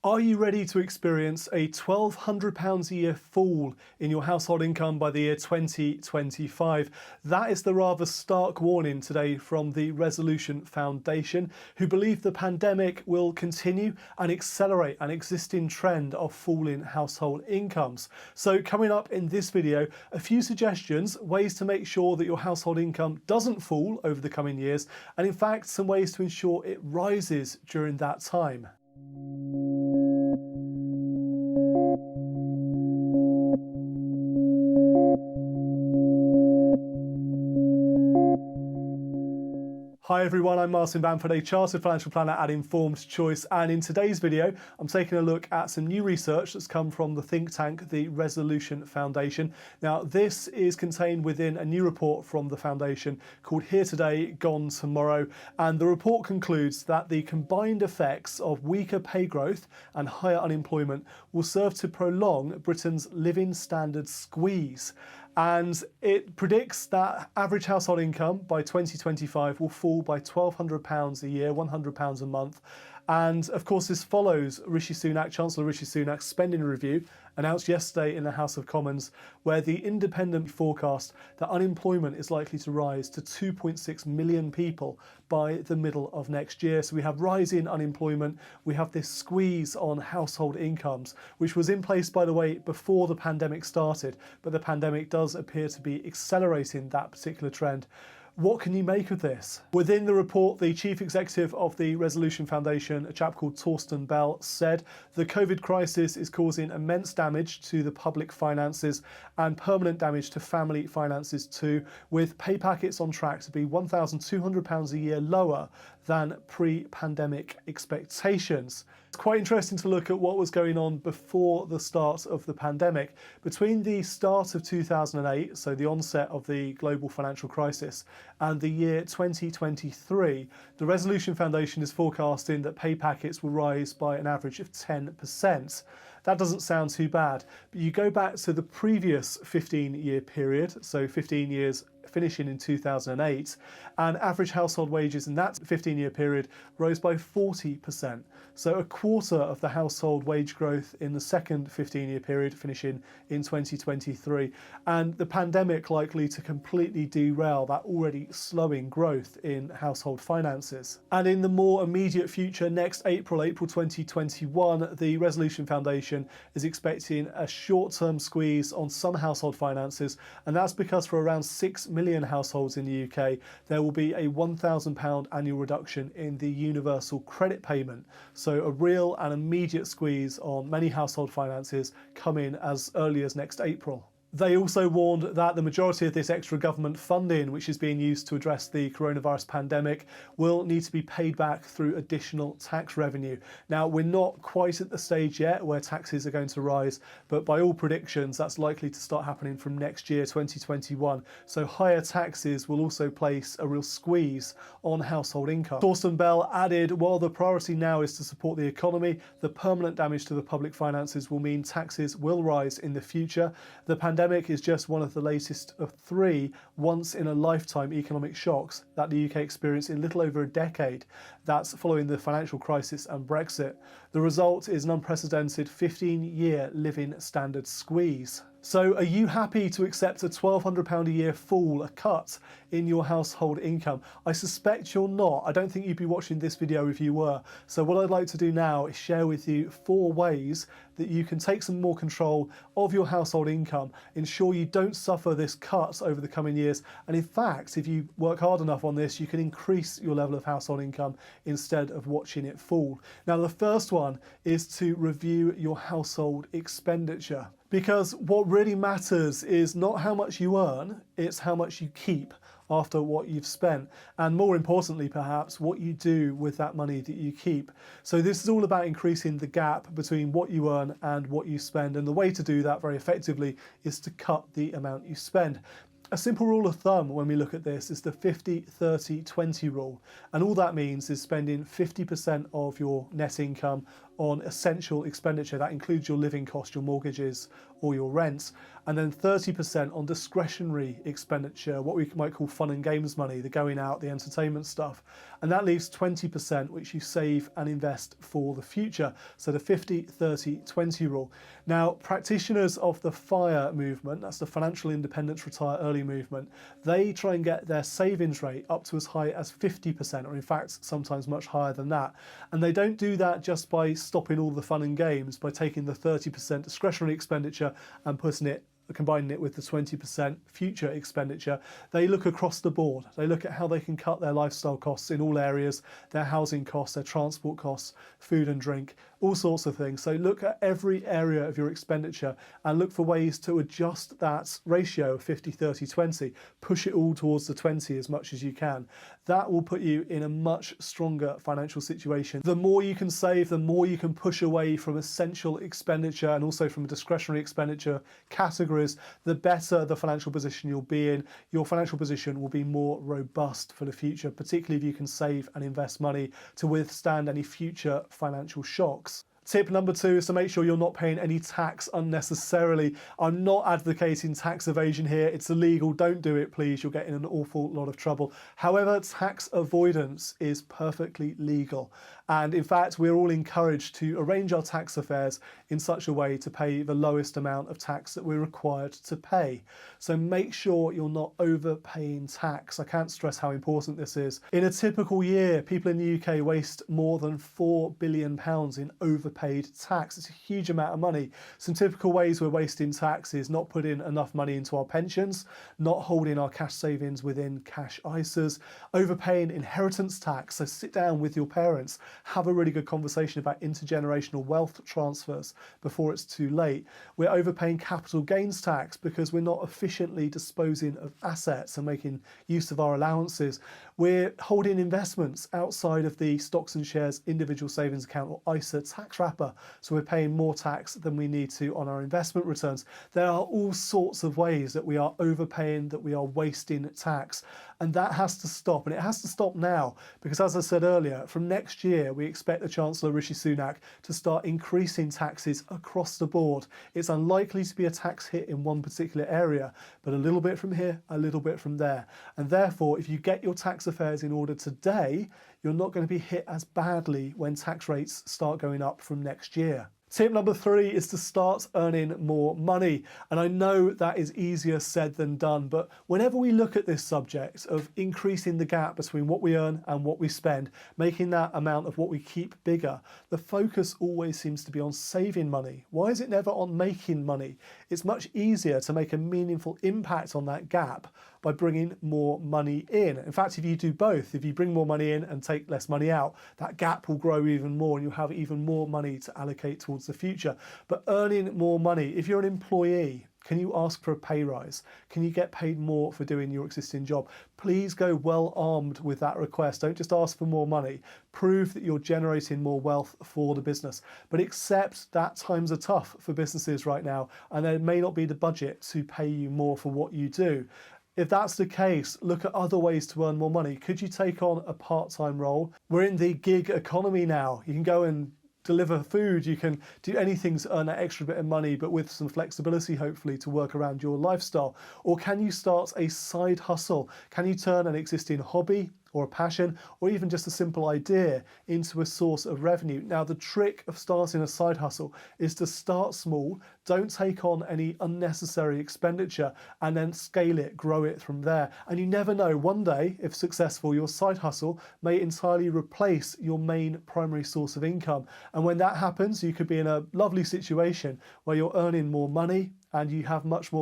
Are you ready to experience a £1,200 a year fall in your household income by the year 2025? That is the rather stark warning today from the Resolution Foundation, who believe the pandemic will continue and accelerate an existing trend of falling household incomes. So coming up in this video, a few suggestions, ways to make sure that your household income doesn't fall over the coming years, and in fact some ways to ensure it rises during that time. Hi everyone, I'm Martin Bamford, a chartered financial planner at Informed Choice, and in today's video I'm taking a look at some new research that's come from the think tank, the Resolution Foundation. Now this is contained within a new report from the foundation called Here Today, Gone Tomorrow, and the report concludes that the combined effects of weaker pay growth and higher unemployment will serve to prolong Britain's living standard squeeze. And it predicts that average household income by 2025 will fall by £1,200 a year, £100 a month. And of course, this follows Chancellor Rishi Sunak's spending review announced yesterday in the House of Commons, where the independent forecast that unemployment is likely to rise to 2.6 million people by the middle of next year. So we have rising unemployment, we have this squeeze on household incomes, which was in place, by the way, before the pandemic started, but the pandemic does appear to be accelerating that particular trend. What can you make of this? Within the report, the chief executive of the Resolution Foundation, a chap called Torsten Bell, said the COVID crisis is causing immense damage to the public finances and permanent damage to family finances too, with pay packets on track to be £1,200 a year lower than pre-pandemic expectations. It's quite interesting to look at what was going on before the start of the pandemic. Between the start of 2008, so the onset of the global financial crisis, and the year 2023, the Resolution Foundation is forecasting that pay packets will rise by an average of 10%. That doesn't sound too bad, but you go back to the previous 15-year period, so 15 years finishing in 2008, and average household wages in that 15-year period rose by 40%. So a quarter of the household wage growth in the second 15-year period finishing in 2023, and the pandemic likely to completely derail that already slowing growth in household finances. And in the more immediate future, next April 2021, the Resolution Foundation is expecting a short-term squeeze on some household finances, and that's because for around 6 million households in the UK, there will be a £1,000 annual reduction in the universal credit payment. So a real and immediate squeeze on many household finances coming as early as next April. They also warned that the majority of this extra government funding, which is being used to address the coronavirus pandemic, will need to be paid back through additional tax revenue. Now, we're not quite at the stage yet where taxes are going to rise, but by all predictions, that's likely to start happening from next year, 2021. So higher taxes will also place a real squeeze on household income. Torsten Bell added, while the priority now is to support the economy, the permanent damage to the public finances will mean taxes will rise in the future. The pandemic is just one of the latest of three once-in-a-lifetime economic shocks that the UK experienced in little over a decade. That's following the financial crisis and Brexit. The result is an unprecedented 15-year living standard squeeze. So are you happy to accept a £1,200 a year fall, a cut in your household income? I suspect you're not. I don't think you'd be watching this video if you were. So what I'd like to do now is share with you 4 ways that you can take some more control of your household income, ensure you don't suffer this cut over the coming years, and in fact, if you work hard enough on this, you can increase your level of household income instead of watching it fall. Now, the first one is to review your household expenditure. Because what really matters is not how much you earn, it's how much you keep after what you've spent. And more importantly, perhaps, what you do with that money that you keep. So this is all about increasing the gap between what you earn and what you spend. And the way to do that very effectively is to cut the amount you spend. A simple rule of thumb when we look at this is the 50-30-20 rule. And all that means is spending 50% of your net income on essential expenditure. That includes your living costs, your mortgages, or your rent. And then 30% on discretionary expenditure, what we might call fun and games money, the going out, the entertainment stuff. And that leaves 20%, which you save and invest for the future. So the 50-30-20 rule. Now, practitioners of the FIRE movement, that's the Financial Independence Retire Early movement, they try and get their savings rate up to as high as 50%, or in fact, sometimes much higher than that. And they don't do that just by stopping all the fun and games, by taking the 30% discretionary expenditure and combining it with the 20% future expenditure. They look across the board. They look at how they can cut their lifestyle costs in all areas, their housing costs, their transport costs, food and drink, all sorts of things. So look at every area of your expenditure and look for ways to adjust that ratio of 50-30-20. Push it all towards the 20 as much as you can. That will put you in a much stronger financial situation. The more you can save, the more you can push away from essential expenditure and also from discretionary expenditure categories, the better the financial position you'll be in. Your financial position will be more robust for the future, particularly if you can save and invest money to withstand any future financial shocks. Tip number 2 is to make sure you're not paying any tax unnecessarily. I'm not advocating tax evasion here. It's illegal. Don't do it, please. You'll get in an awful lot of trouble. However, tax avoidance is perfectly legal. And in fact, we're all encouraged to arrange our tax affairs in such a way to pay the lowest amount of tax that we're required to pay. So make sure you're not overpaying tax. I can't stress how important this is. In a typical year, people in the UK waste more than £4 billion in overpaid tax. It's a huge amount of money. Some typical ways we're wasting tax is not putting enough money into our pensions, not holding our cash savings within cash ISAs, overpaying inheritance tax. So sit down with your parents, have a really good conversation about intergenerational wealth transfers before it's too late. We're overpaying capital gains tax because we're not efficiently disposing of assets and making use of our allowances. We're holding investments outside of the stocks and shares individual savings account or ISA tax wrapper, so we're paying more tax than we need to on our investment returns. There are all sorts of ways that we are overpaying, that we are wasting tax, and that has to stop, and it has to stop now, because as I said earlier, from next year we expect the Chancellor Rishi Sunak to start increasing taxes across the board. It's unlikely to be a tax hit in one particular area, but a little bit from here, a little bit from there. And therefore, if you get your tax affairs in order today, you're not going to be hit as badly when tax rates start going up from next year. Tip number 3 is to start earning more money. And I know that is easier said than done, but whenever we look at this subject of increasing the gap between what we earn and what we spend, making that amount of what we keep bigger, the focus always seems to be on saving money. Why is it never on making money? It's much easier to make a meaningful impact on that gap by bringing more money in. In fact, if you do both, if you bring more money in and take less money out, that gap will grow even more and you'll have even more money to allocate towards the future. But earning more money, if you're an employee, can you ask for a pay rise? Can you get paid more for doing your existing job? Please go well armed with that request. Don't just ask for more money. Prove that you're generating more wealth for the business. But accept that times are tough for businesses right now and there may not be the budget to pay you more for what you do. If that's the case, look at other ways to earn more money. Could you take on a part-time role? We're in the gig economy now. You can go and deliver food, you can do anything to earn that extra bit of money, but with some flexibility, hopefully, to work around your lifestyle. Or can you start a side hustle? Can you turn an existing hobby or a passion, or even just a simple idea into a source of revenue? Now, the trick of starting a side hustle is to start small, don't take on any unnecessary expenditure, and then scale it, grow it from there. And you never know, one day, if successful, your side hustle may entirely replace your main primary source of income. And when that happens, you could be in a lovely situation where you're earning more money and you have much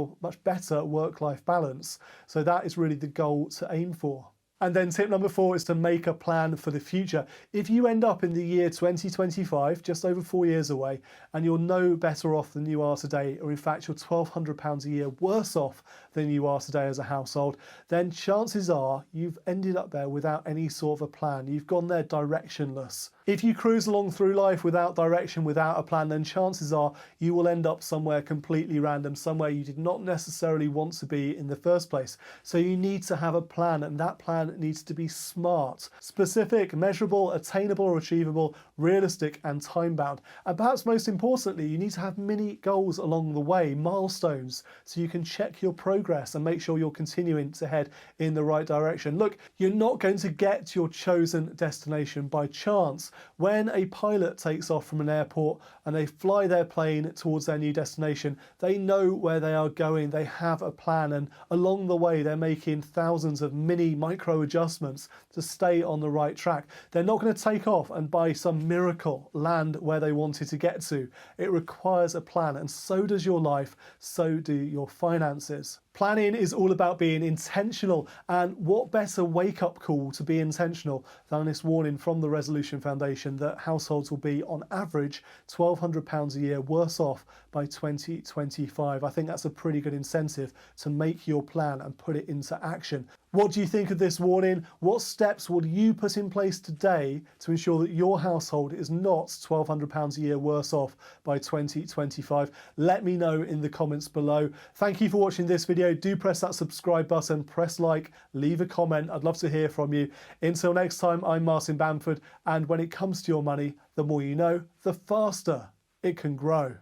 better work-life balance. So that is really the goal to aim for. And then tip number 4 is to make a plan for the future. If you end up in the year 2025, just over 4 years away, and you're no better off than you are today, or in fact you're £1,200 a year worse off than you are today as a household, then chances are you've ended up there without any sort of a plan. You've gone there directionless. If you cruise along through life without direction, without a plan, then chances are you will end up somewhere completely random, somewhere you did not necessarily want to be in the first place. So you need to have a plan, and that plan needs to be smart, specific, measurable, attainable or achievable, realistic and time-bound. And perhaps most importantly, you need to have mini goals along the way, milestones, so you can check your progress and make sure you're continuing to head in the right direction. Look, you're not going to get to your chosen destination by chance. When a pilot takes off from an airport and they fly their plane towards their new destination, they know where they are going, they have a plan, and along the way they're making thousands of mini micro adjustments to stay on the right track. They're not going to take off and by some miracle land where they wanted to get to. It requires a plan, and so does your life, so do your finances. Planning is all about being intentional, and what better wake-up call to be intentional than this warning from the Resolution Foundation that households will be, on average, £1,200 a year worse off by 2025. I think that's a pretty good incentive to make your plan and put it into action. What do you think of this warning? What steps will you put in place today to ensure that your household is not £1,200 a year worse off by 2025? Let me know in the comments below. Thank you for watching this video. Do press that subscribe button, press like, leave a comment. I'd love to hear from you. Until next time, I'm Martin Bamford, and when it comes to your money, the more you know, the faster it can grow.